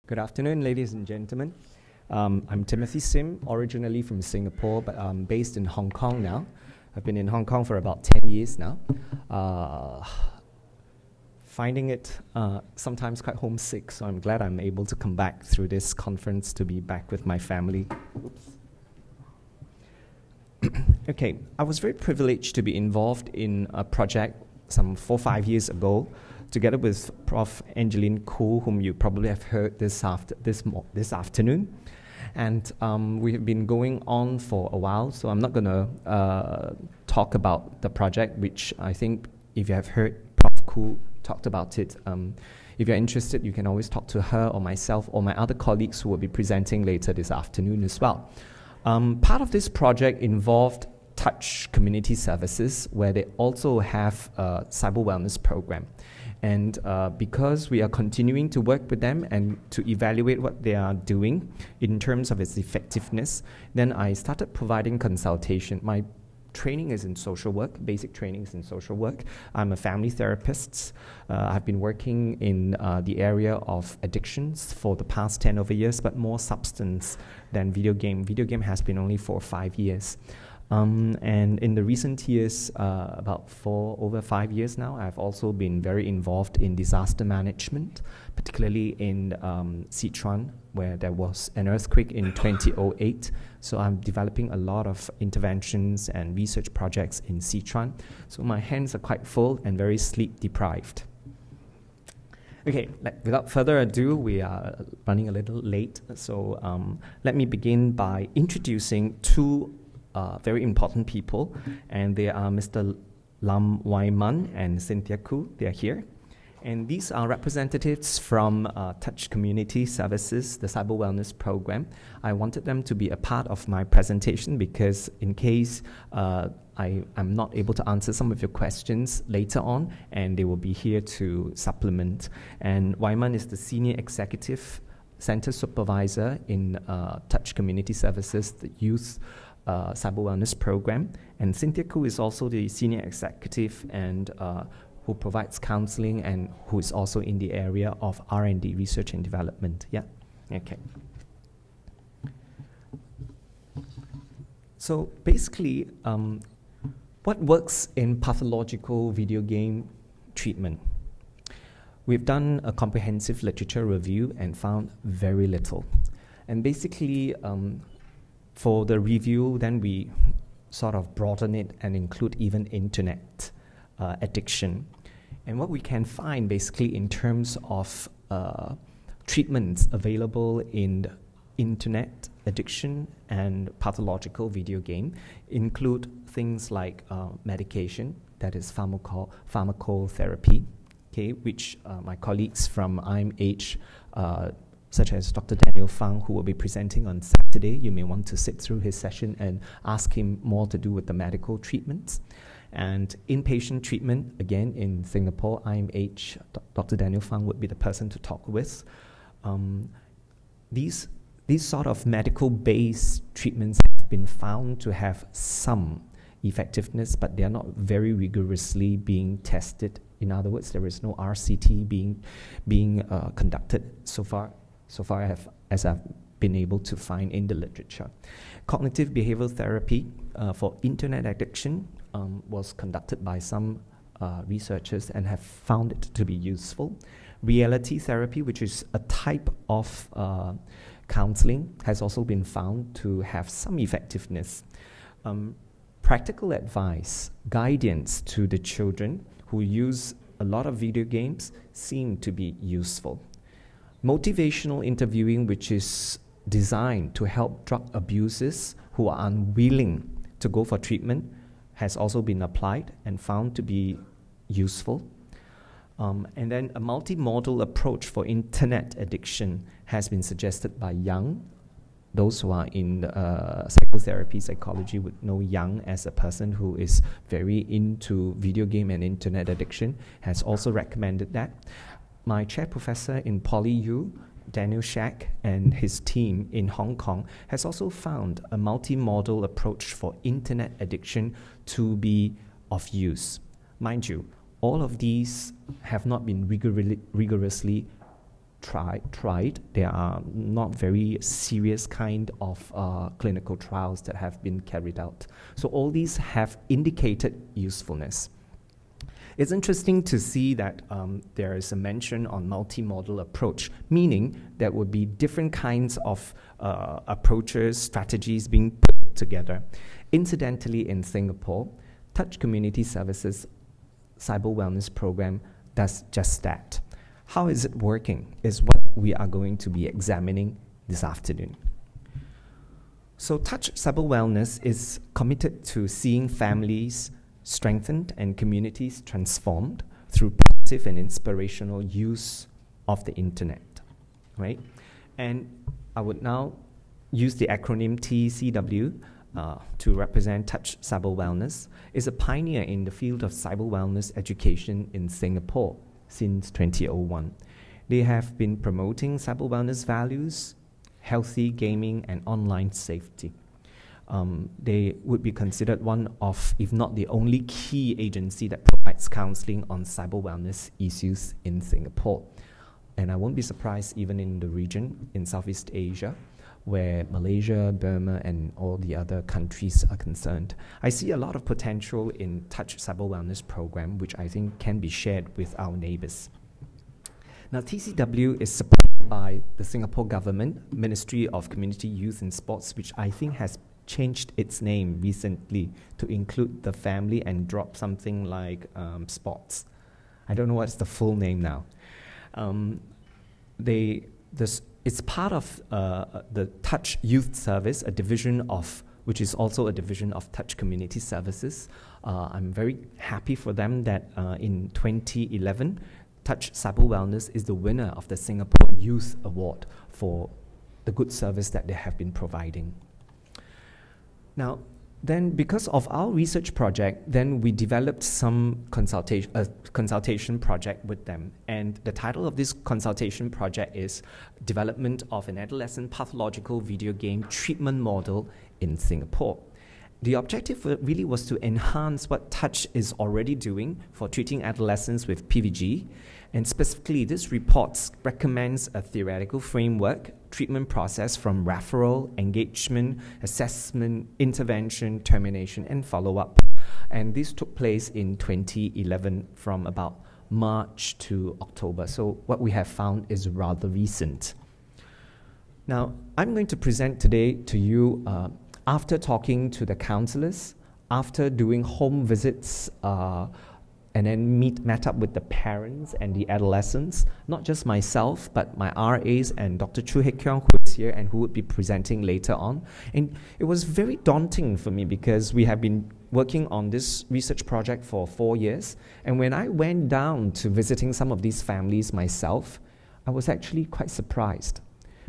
Good afternoon, ladies and gentlemen. I'm Timothy Sim, originally from Singapore, but I'm based in Hong Kong now. I've been in Hong Kong for about 10 years now. Finding it sometimes quite homesick, so I'm glad I'm able to come back through this conference to be back with my family. Oops. Okay, I was very privileged to be involved in a project some 4 or 5 years ago, together with Prof. Angeline Khoo, whom you probably have heard this afternoon. And we have been going on for a while, so I'm not going to talk about the project, which I think if you have heard Prof. Khoo talked about it, if you're interested, you can always talk to her or myself or my other colleagues who will be presenting later this afternoon as well. Part of this project involved Touch Community Services, where they also have a cyber wellness program. And because we are continuing to work with them and to evaluate what they are doing in terms of its effectiveness, then I started providing consultation. My training is in social work, basic training is in social work. I'm a family therapist. I've been working in the area of addictions for the past 10 over years, but more substance than video game. Video game has been only 4 or 5 years. And in the recent years, about over 5 years now, I've also been very involved in disaster management, particularly in Sichuan, where there was an earthquake in 2008. So I'm developing a lot of interventions and research projects in Sichuan. So my hands are quite full and very sleep deprived. Okay, without further ado, we are running a little late. So let me begin by introducing two very important people, and they are Mr. Lam Wai Man and Cynthia Khoo. They are here. And these are representatives from Touch Community Services, the Cyber Wellness Program. I wanted them to be a part of my presentation because in case I'm not able to answer some of your questions later on, and they will be here to supplement. And Waiman is the Senior Executive Center Supervisor in Touch Community Services, the Youth Cyber Wellness Program, and Cynthia Khoo is also the Senior Executive and who provides counseling and who is also in the area of R&D, research and development. Yeah, okay. So basically, what works in pathological video game treatment? We've done a comprehensive literature review and found very little. And basically, for the review, then we sort of broaden it and include even internet addiction. And what we can find basically in terms of treatments available in internet addiction and pathological video game include things like medication, that is pharmacotherapy, okay, which my colleagues from IMH such as Dr. Daniel Fang, who will be presenting on Saturday. You may want to sit through his session and ask him more to do with the medical treatments. And inpatient treatment, again, in Singapore, IMH, Dr. Daniel Fang would be the person to talk with. These sort of medical-based treatments have been found to have some effectiveness, but they are not very rigorously being tested. In other words, there is no RCT being conducted so far as I've been able to find in the literature. Cognitive behavioral therapy for internet addiction was conducted by some researchers and have found it to be useful. Reality therapy, which is a type of counseling, has also been found to have some effectiveness. Practical advice, guidance to the children who use a lot of video games seem to be useful. Motivational interviewing, which is designed to help drug abusers who are unwilling to go for treatment, has also been applied and found to be useful. And then a multimodal approach for internet addiction has been suggested by Young. Those who are in psychotherapy, psychology would know Young as a person who is very into video game and internet addiction, has also recommended that. My chair professor in PolyU, Daniel Shack, and his team in Hong Kong has also found a multimodal approach for internet addiction to be of use. Mind you, all of these have not been rigorously tried. There are not very serious kind of clinical trials that have been carried out. So all these have indicated usefulness. It's interesting to see that there is a mention on multimodal approach, meaning there would be different kinds of approaches, strategies being put together. Incidentally, in Singapore, Touch Community Services Cyber Wellness Programme does just that. How is it working is what we are going to be examining this afternoon. So Touch Cyber Wellness is committed to seeing families strengthened and communities transformed through positive and inspirational use of the internet, right? And I would now use the acronym TCW to represent Touch Cyber Wellness. Is a pioneer in the field of cyber wellness education in Singapore since 2001. They have been promoting cyber wellness values, healthy gaming, and online safety. They would be considered one of, if not the only key agency that provides counseling on cyber wellness issues in Singapore. And I won't be surprised even in the region, in Southeast Asia, where Malaysia, Burma, and all the other countries are concerned. I see a lot of potential in Touch Cyber Wellness Programme, which I think can be shared with our neighbours. Now, TCW is supported by the Singapore Government, Ministry of Community, Youth and Sports, which I think has changed its name recently to include the family and drop something like sports. I don't know what's the full name now. It's part of the Touch Youth Service, a division of, which is also a division of Touch Community Services. I'm very happy for them that in 2011, Touch Cyber Wellness is the winner of the Singapore Youth Award for the good service that they have been providing. Now, then because of our research project, then we developed some consultation project with them. And the title of this consultation project is Development of an Adolescent Pathological Video Game Treatment Model in Singapore. The objective really was to enhance what Touch is already doing for treating adolescents with PVG. And specifically, this report recommends a theoretical framework, treatment process from referral, engagement, assessment, intervention, termination, and follow-up. And this took place in 2011 from about March to October. So what we have found is rather recent. Now, I'm going to present today to you after talking to the counsellors, after doing home visits, and then met up with the parents and the adolescents, not just myself, but my RAs and Dr. Chu Hek Kyung, who is here and who would be presenting later on. And it was very daunting for me because we have been working on this research project for 4 years. And when I went down to visiting some of these families myself, I was actually quite surprised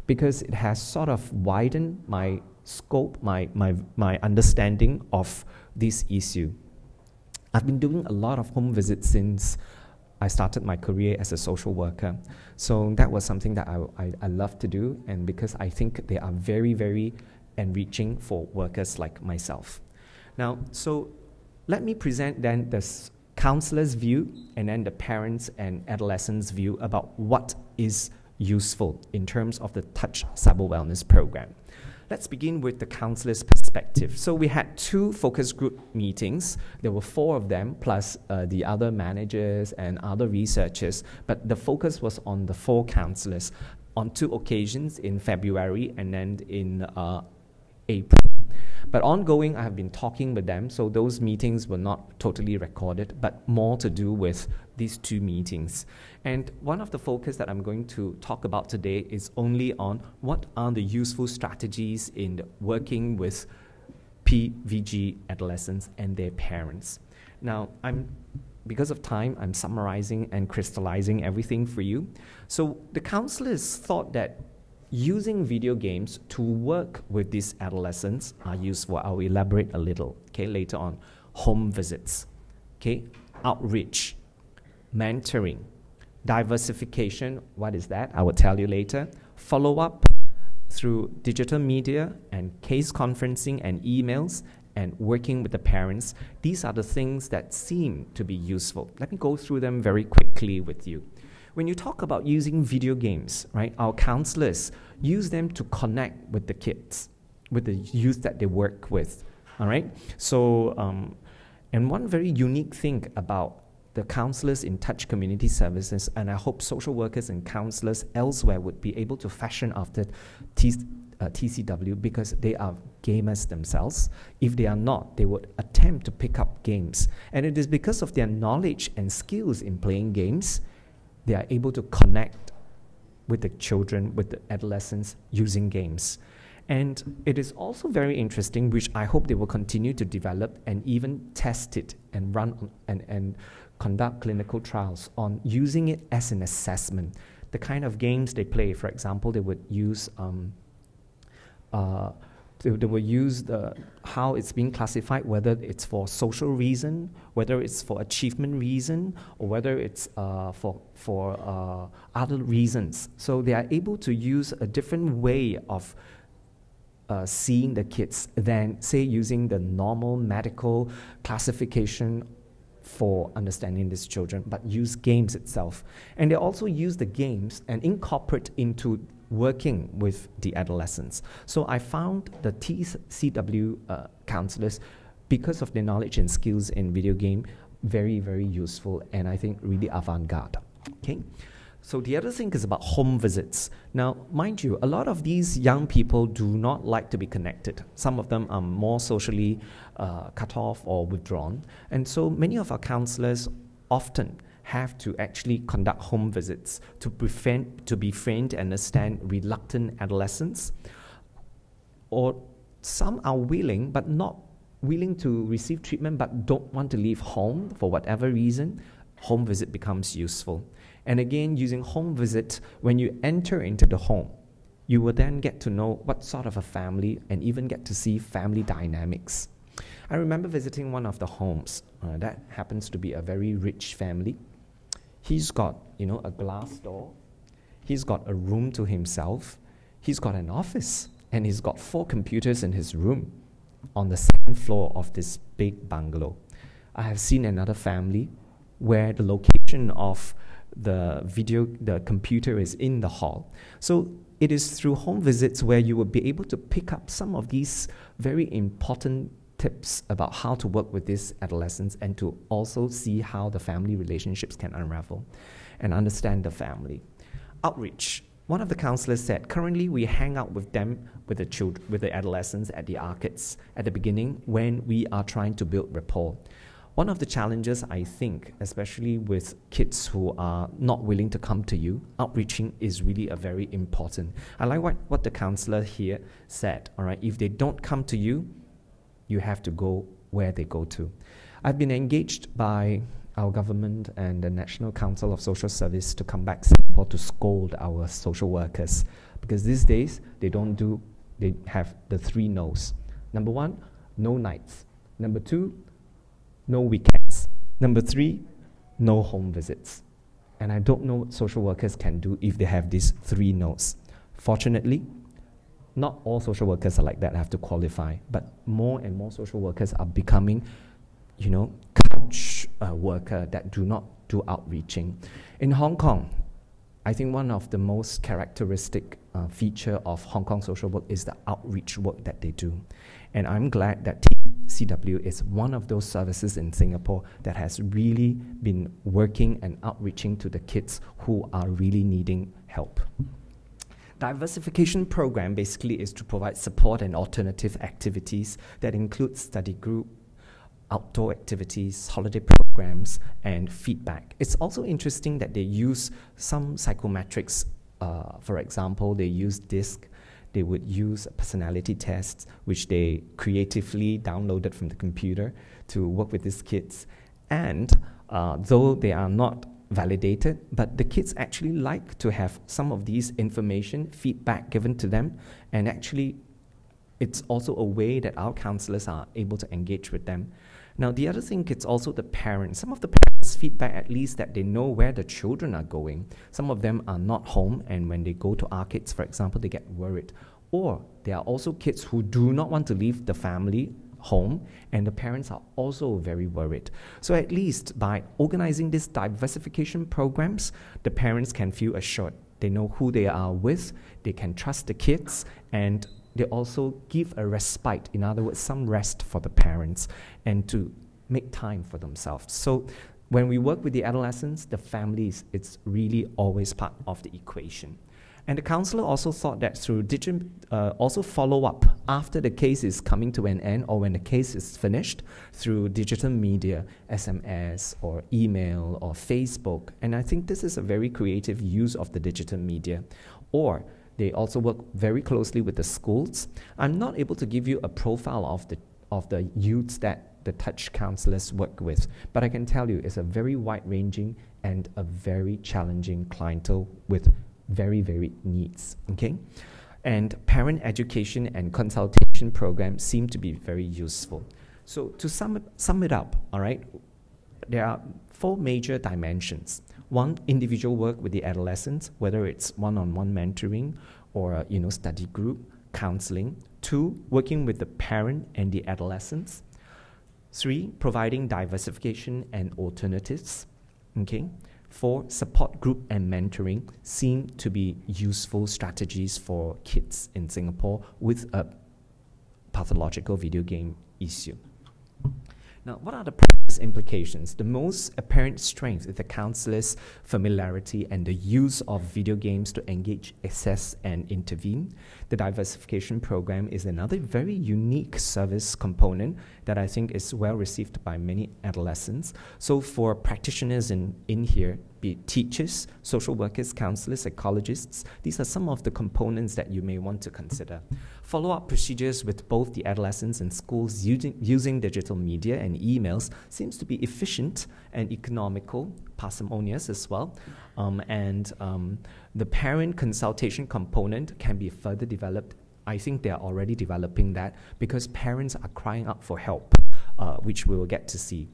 because it has sort of widened my scope, my understanding of this issue. I've been doing a lot of home visits since I started my career as a social worker. So that was something that I love to do, and because I think they are very, very enriching for workers like myself. Now, so let me present then the counselor's view and then the parents' and adolescents' view about what is useful in terms of the Touch Cyber Wellness Programme. Let's begin with the counselor's perspective. So we had 2 focus group meetings. There were 4 of them, plus the other managers and other researchers. But the focus was on the 4 counselors on 2 occasions, in February and then in April. But ongoing, I have been talking with them, so those meetings were not totally recorded, but more to do with these 2 meetings. And one of the focus that I'm going to talk about today is only on what are the useful strategies in working with PVG adolescents and their parents. Now, because of time, I'm summarizing and crystallizing everything for you. So the counselors thought that using video games to work with these adolescents are useful. I'll elaborate a little, okay, later on. Home visits, okay, outreach, mentoring, diversification, what is that? I will tell you later. Follow-up through digital media and case conferencing and emails and working with the parents. These are the things that seem to be useful. Let me go through them very quickly with you. when you talk about using video games, right, our counselors use them to connect with the kids, with the youth that they work with, all right? So, and one very unique thing about the counselors in Touch Community Services, and I hope social workers and counselors elsewhere would be able to fashion after TCW, because they are gamers themselves. If they are not, they would attempt to pick up games. And it is because of their knowledge and skills in playing games, they are able to connect with the children, with the adolescents using games. And it is also very interesting, which I hope they will continue to develop and even test it and run and conduct clinical trials on using it as an assessment. The kind of games they play, for example, they would use they will use how it's being classified, whether it's for social reason, whether it's for achievement reason, or whether it's for other reasons. So they are able to use a different way of seeing the kids than, say, using the normal medical classification for understanding these children, but use games itself. And they also use the games and incorporate into working with the adolescents. So I found the TCW counselors, because of their knowledge and skills in video game, very, very useful, and I think really avant-garde. Okay. So the other thing is about home visits. Now, mind you, a lot of these young people do not like to be connected. Some of them are more socially cut off or withdrawn. And so many of our counselors often have to actually conduct home visits to befriend and understand reluctant adolescents. Or some are willing, but not willing to receive treatment, but don't want to leave home for whatever reason. Home visit becomes useful. And again, using home visit, when you enter into the home, you will then get to know what sort of a family and even get to see family dynamics. I remember visiting one of the homes. That happens to be a very rich family. He's got, a glass door. He's got a room to himself. He's got an office. And he's got 4 computers in his room on the 2nd floor of this big bungalow. I have seen another family where the location of the computer is in the hall. So it is through home visits where you will be able to pick up some of these very important tips about how to work with these adolescents and to also see how the family relationships can unravel and understand the family. Outreach. One of the counselors said, currently we hang out with them, with the adolescents at the arcades at the beginning when we are trying to build rapport. One of the challenges, I think, especially with kids who are not willing to come to you, outreaching is really a very important. I like what the counselor here said, all right? If they don't come to you, you have to go where they go to. I've been engaged by our government and the National Council of Social Service to come back to Singapore to scold our social workers, because these days they have the 3 no's. Number 1, no nights. Number 2, no weekends. Number 3, no home visits. And I don't know what social workers can do if they have these 3 no's. Fortunately, not all social workers are like that, I have to qualify, but more and more social workers are becoming, couch worker that do not do outreaching. In Hong Kong, I think one of the most characteristic feature of Hong Kong social work is the outreach work that they do. And I'm glad that TCW is one of those services in Singapore that has really been working and outreaching to the kids who are really needing help. Diversification program basically is to provide support and alternative activities that include study group, outdoor activities, holiday programs, and feedback. It's also interesting that they use some psychometrics. For example, they use DISC. They would use personality tests, which they creatively downloaded from the computer to work with these kids. And though they are not validated, but the kids actually like to have some of these information, feedback given to them, and actually it's also a way that our counselors are able to engage with them. Now, the other thing, it's also the parents. Some of the parents feedback at least that they know where the children are going. Some of them are not home, and when they go to arcades, for example, they get worried. Or there are also kids who do not want to leave the family home, and the parents are also very worried. So at least by organizing these diversification programs, the parents can feel assured. They know who they are with, they can trust the kids, and they also give a respite, in other words, some rest for the parents, and to make time for themselves. So when we work with the adolescents, the families, it's really always part of the equation. And the counselor also thought that through also follow up after the case is coming to an end or when the case is finished through digital media, SMS or email or Facebook. And I think this is a very creative use of the digital media. Or they also work very closely with the schools. I'm not able to give you a profile of the youths that the touch counselors work with, but I can tell you it's a very wide-ranging and a very challenging clientele with very varied needs, okay? And parent education and consultation programs seem to be very useful. So to sum it up, all right, there are 4 major dimensions. 1, individual work with the adolescents, whether it's one-on-one mentoring or study group, counseling. 2, working with the parent and the adolescents. 3, providing diversification and alternatives. Okay. 4, support group and mentoring seem to be useful strategies for kids in Singapore with a pathological video game issue. Now, what are the practice implications? The most apparent strength is the counselor's familiarity and the use of video games to engage, assess, and intervene. The diversification program is another very unique service component that I think is well received by many adolescents. So for practitioners in here, be it teachers, social workers, counselors, psychologists, these are some of the components that you may want to consider. Follow-up procedures with both the adolescents and schools using digital media and emails seems to be efficient and economical, parsimonious as well. The parent consultation component can be further developed. I think they are already developing that because parents are crying out for help, which we will get to see.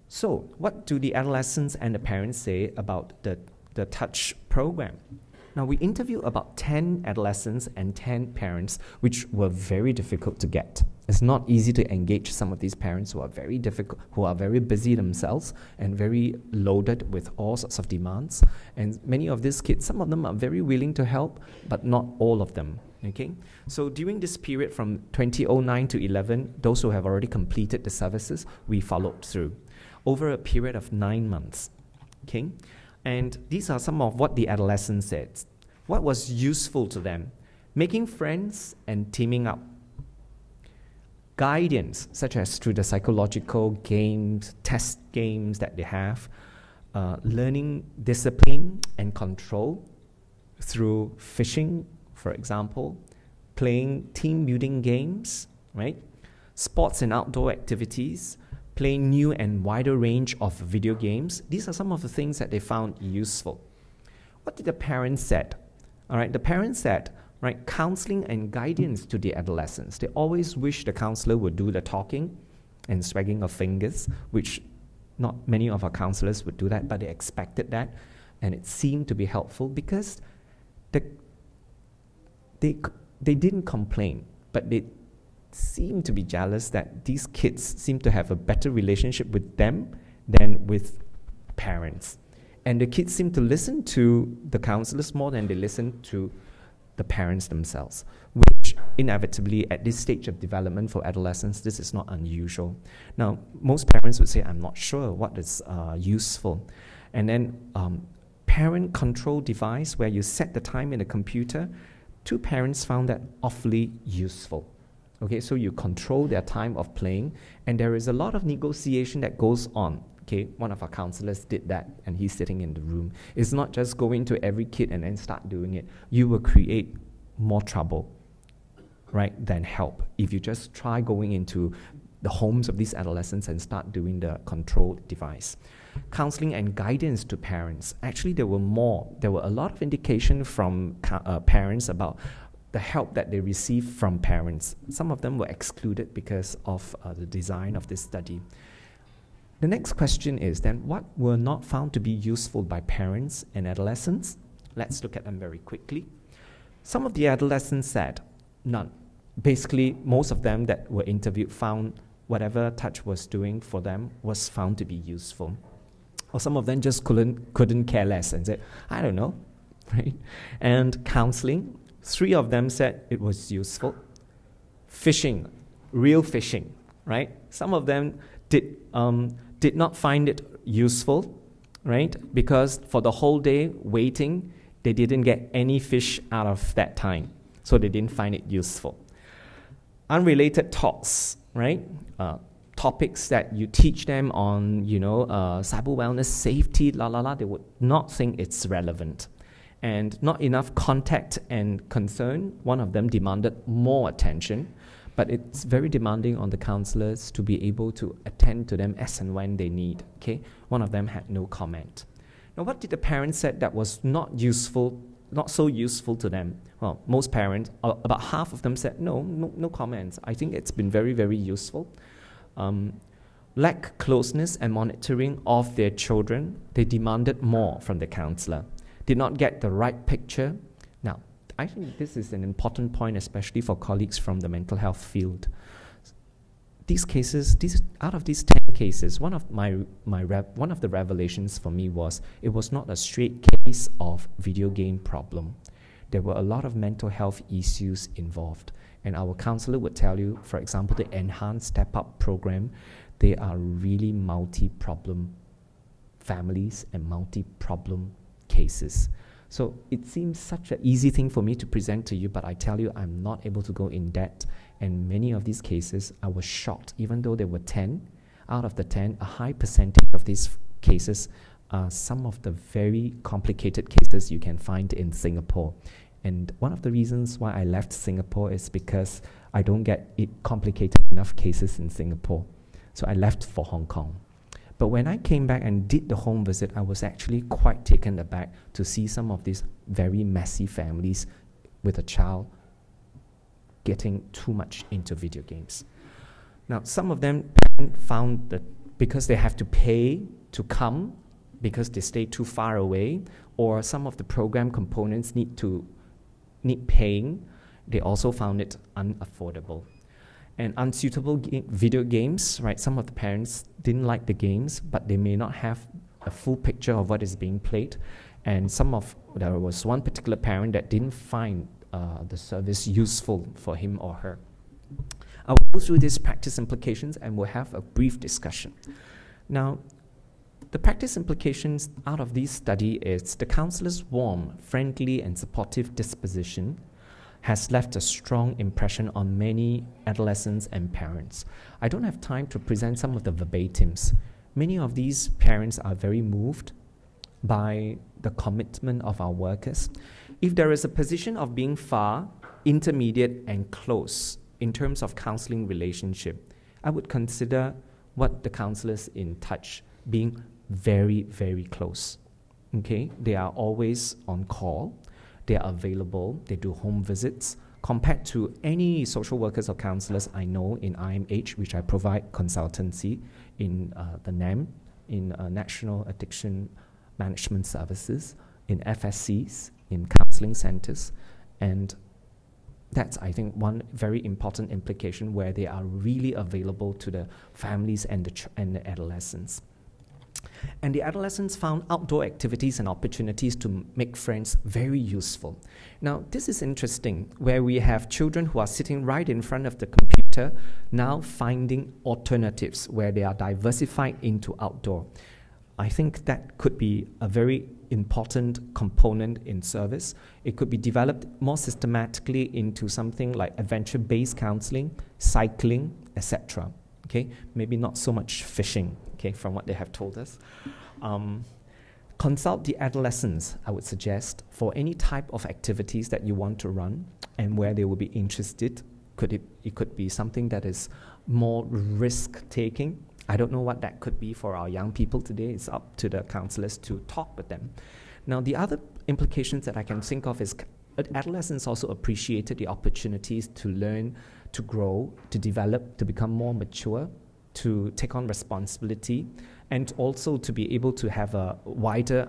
So, what do the adolescents and the parents say about the Touch program? Now, we interviewed about 10 adolescents and 10 parents, which were very difficult to get. It's not easy to engage some of these parents who are very difficult, who are very busy themselves and very loaded with all sorts of demands. And many of these kids, some of them are very willing to help, but not all of them. Okay? So during this period from 2009 to 11, those who have already completed the services, we followed through over a period of 9 months. Okay? And these are some of what the adolescents said. What was useful to them? Making friends and teaming up. Guidance, such as through the psychological games, test games that they have. Learning discipline and control through fishing, for example. Playing team-building games, right? Sports and outdoor activities. Playing new and wider range of video games. These are some of the things that they found useful. What did the parents said? All right, the parents said, right, counseling and guidance to the adolescents. They always wish the counselor would do the talking and swagging of fingers, which not many of our counselors would do that, but they expected that, and it seemed to be helpful because they didn't complain, but they seem to be jealous that these kids seem to have a better relationship with them than with parents. And the kids seem to listen to the counselors more than they listen to the parents themselves, which inevitably at this stage of development for adolescents, this is not unusual. Now, most parents would say, I'm not sure what is useful. And then parent control device where you set the time in the computer, 2 parents found that awfully useful. Okay, so you control their time of playing, and there is a lot of negotiation that goes on. Okay, one of our counselors did that, and he's sitting in the room. It's not just going to every kid and then start doing it. You will create more trouble, right, than help if you just try going into the homes of these adolescents and start doing the control device. Counseling and guidance to parents. Actually, there were more. There were a lot of indication from parents about the help that they received from parents. Some of them were excluded because of the design of this study. The next question is then, what were not found to be useful by parents and adolescents? Let's look at them very quickly. Some of the adolescents said, none. basically, most of them that were interviewed found whatever Touch was doing for them was found to be useful. Or some of them just couldn't care less and said, I don't know, right? And counseling, 3 of them said it was useful. Fishing, real fishing, right? Some of them did not find it useful, right? Because for the whole day waiting, they didn't get any fish out of that time, so they didn't find it useful. Unrelated talks, right? Topics that you teach them on, cyber wellness, safety, they would not think it's relevant. And not enough contact and concern. One of them demanded more attention, but it's very demanding on the counsellors to be able to attend to them as and when they need, okay? One of them had no comment. Now, what did the parents say that was not so useful to them? Well, most parents, about half of them said, no comments. I think it's been very, very useful. Lack closeness and monitoring of their children. They demanded more from the counsellor. Did not get the right picture. Now, I think this is an important point, especially for colleagues from the mental health field. These cases, out of these 10 cases, one of the revelations for me was it was not a straight case of video game problem. There were a lot of mental health issues involved. And our counselor would tell you, for example, the Enhanced Step Up program, they are really multi-problem families and multi-problem cases. So it seems such an easy thing for me to present to you, but I tell you, I'm not able to go in depth. And many of these cases, I was shocked. Even though there were 10, out of the 10, a high percentage of these cases are some of the very complicated cases you can find in Singapore. And one of the reasons why I left Singapore is because I don't get complicated enough cases in Singapore. So I left for Hong Kong. But when I came back and did the home visit, I was actually quite taken aback to see some of these very messy families with a child getting too much into video games. Now, some of them found that because they have to pay to come, because they stay too far away, or some of the program components need paying, they also found it unaffordable. And unsuitable video games, right? Some of the parents didn't like the games, but they may not have a full picture of what is being played. And there was one particular parent that didn't find the service useful for him or her. I will go through these practice implications and we'll have a brief discussion. Now, the practice implications out of this study is the counselor's warm, friendly, and supportive disposition has left a strong impression on many adolescents and parents. I don't have time to present some of the verbatims. Many of these parents are very moved by the commitment of our workers. If there is a position of being far, intermediate, and close in terms of counseling relationship, I would consider what the counselors in Touch being very, very close. Okay, they are always on call. They are available. They do home visits. Compared to any social workers or counselors I know in IMH, which I provide consultancy in the NAM, in National Addiction Management Services, in FSCs, in counseling centers, and that's, I think, one very important implication where they are really available to the families and the adolescents. And the adolescents found outdoor activities and opportunities to make friends very useful. Now, this is interesting, where we have children who are sitting right in front of the computer now finding alternatives where they are diversified into outdoor. I think that could be a very important component in service. It could be developed more systematically into something like adventure-based counseling, cycling, etc. Okay, maybe not so much fishing, okay, from what they have told us. Consult the adolescents, I would suggest, for any type of activities that you want to run and where they will be interested. It could be something that is more risk-taking. I don't know what that could be for our young people today. It's up to the counselors to talk with them. Now, the other implications that I can think of is adolescents also appreciated the opportunities to learn, to grow, to develop, to become more mature, to take on responsibility, and also to be able to have a wider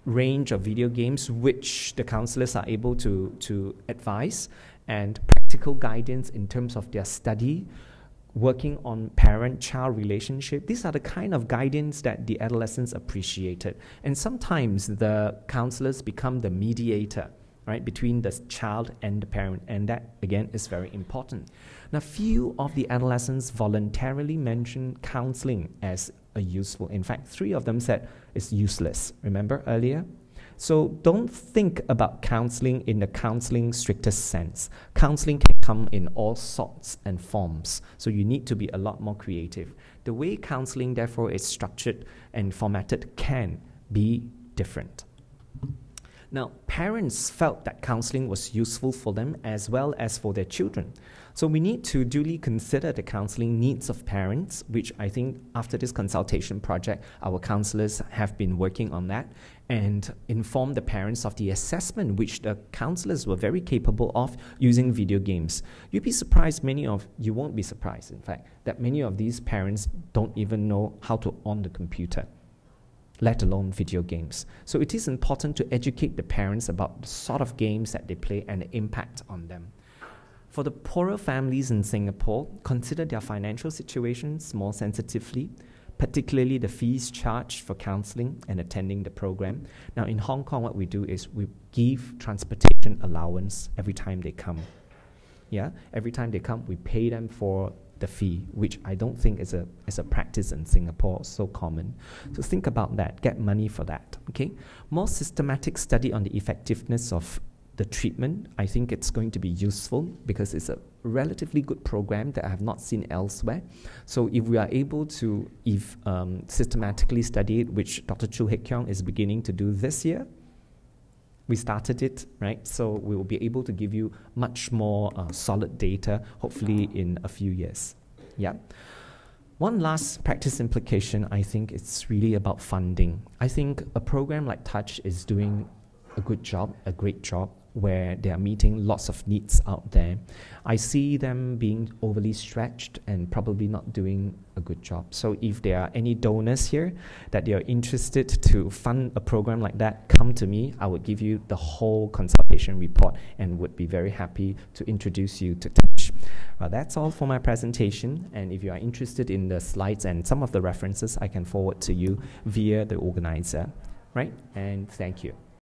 range of video games which the counselors are able to advise, and practical guidance in terms of their study, working on parent-child relationship. These are the kind of guidance that the adolescents appreciated. And sometimes the counselors become the mediator, right, between the child and the parent, and that, again, is very important. Now, few of the adolescents voluntarily mentioned counseling as a useful. In fact, 3 of them said it's useless. Remember earlier? So don't think about counseling in the counseling strictest sense. Counseling can come in all sorts and forms, so you need to be a lot more creative. The way counseling, therefore, is structured and formatted can be different. Now, parents felt that counseling was useful for them as well as for their children. So we need to duly consider the counseling needs of parents, which I think after this consultation project, our counselors have been working on that, and inform the parents of the assessment which the counselors were very capable of using video games. You'd be surprised, you won't be surprised, in fact, that many of these parents don't even know how to on the computer, let alone video games. So it is important to educate the parents about the sort of games that they play and the impact on them. For the poorer families in Singapore, consider their financial situations more sensitively, particularly the fees charged for counseling and attending the program. Now in Hong Kong, what we do is we give transportation allowance every time they come. Yeah, every time they come, we pay them for the fee, which I don't think is a practice in Singapore so common. So think about that, get money for that, okay? More systematic study on the effectiveness of the treatment, I think it's going to be useful because it's a relatively good program that I have not seen elsewhere. So if we are able to systematically study it, which Dr. Chu Hek Keong is beginning to do this year, we started it, right? So we will be able to give you much more solid data, hopefully in a few years. Yeah. One last practice implication, I think it's really about funding. I think a program like Touch is doing a good job, a great job, where they are meeting lots of needs out there. I see them being overly stretched and probably not doing a good job. So if there are any donors here that they are interested to fund a program like that, come to me. I would give you the whole consultation report and would be very happy to introduce you to Touch. Well, that's all for my presentation, and if you are interested in the slides and some of the references, I can forward to you via the organizer, right? And thank you.